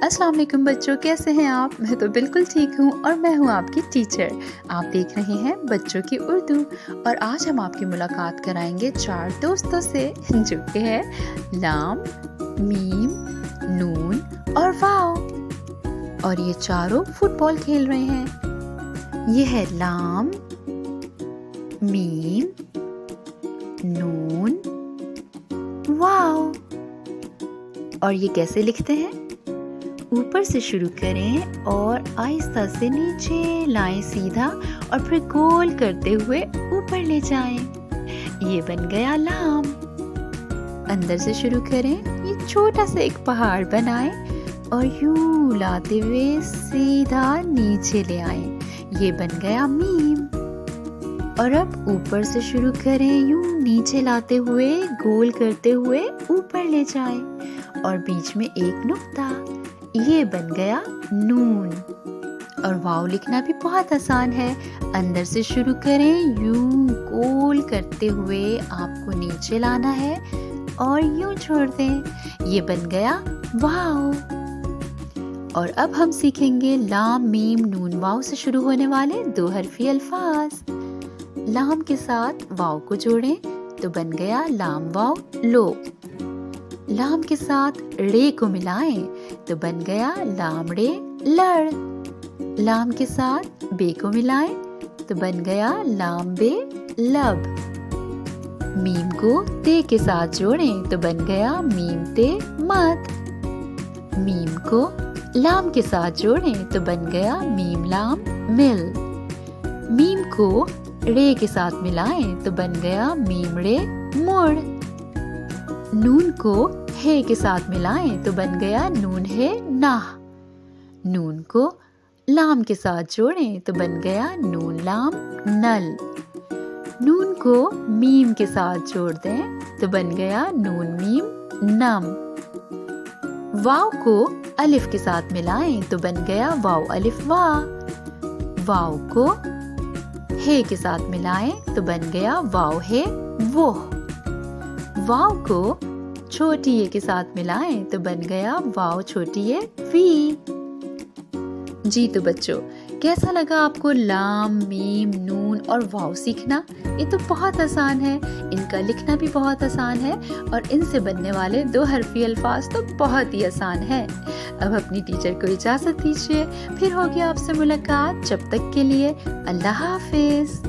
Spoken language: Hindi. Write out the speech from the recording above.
अस्सलाम वालेकुम बच्चों, कैसे हैं आप? मैं तो बिल्कुल ठीक हूँ और मैं हूँ आपकी टीचर। आप देख रहे हैं बच्चों की उर्दू और आज हम आपकी मुलाकात कराएंगे 4 दोस्तों से जो कि है लाम, मीम, नून और वाव। और ये चारों फुटबॉल खेल रहे हैं। ये है लाम, मीम, नून, वाव। और ये कैसे लिखते हैं? ऊपर से शुरू करें और आहिस्ता से नीचे लाएं सीधा और फिर गोल करते हुए ऊपर ले जाएं। ये बन गया लाम। अंदर से शुरू करें, ये छोटा सा एक पहाड़ बनाएं और यूं लाते हुए सीधा नीचे ले आएं। ये बन गया मीम। और अब ऊपर से शुरू करें, यूं नीचे लाते हुए गोल करते हुए ऊपर ले जाएं और बीच में एक नुक्ता। ये बन गया नून। और वाव लिखना भी बहुत आसान है। अंदर से शुरू करें, यूं गोल करते हुए आपको नीचे लाना है और यूं छोड़ दें। ये बन गया वाव। और अब हम सीखेंगे लाम, मीम, नून, वाव से शुरू होने वाले 2 हरफी अल्फाज। लाम के साथ वाव को जोड़ें तो बन गया लाम वाव लो। लाम के साथ रे को मिलाएं तो बन गया लाम रे लड़। लाम के साथ बे को मिलाएं तो बन गया लाम बे लब। मीम को ते के साथ जोड़ें तो बन गया मीम ते मत। मीम को लाम के साथ जोड़ें तो बन गया मीम लाम मिल। मीम को रे के साथ मिलाएं तो बन गया मीम रे मुड़। नून को हे के साथ मिलाएं तो बन गया नून हे नाह। नून को लाम के साथ जोड़ें तो बन गया नून लाम नल। नून को मीम के साथ जोड़ दें तो बन गया नून मीम नम। वाव को अलिफ के साथ मिलाएं तो बन गया वाव अलिफ वा। वाव को हे के साथ मिलाएं तो बन गया वाव हे वो। वाव को छोटी ए के साथ मिलाएं तो बन गया वाव छोटी ए वी। जी तो बच्चों, कैसा लगा आपको लाम, मीम, नून और वाव सीखना? ये तो बहुत आसान है, इनका लिखना भी बहुत आसान है और इनसे बनने वाले 2 हरफी अल्फाज तो बहुत ही आसान है। अब अपनी टीचर को इजाजत दीजिए, फिर होगी आपसे मुलाकात। जब तक के लिए अल्लाह हाफिज।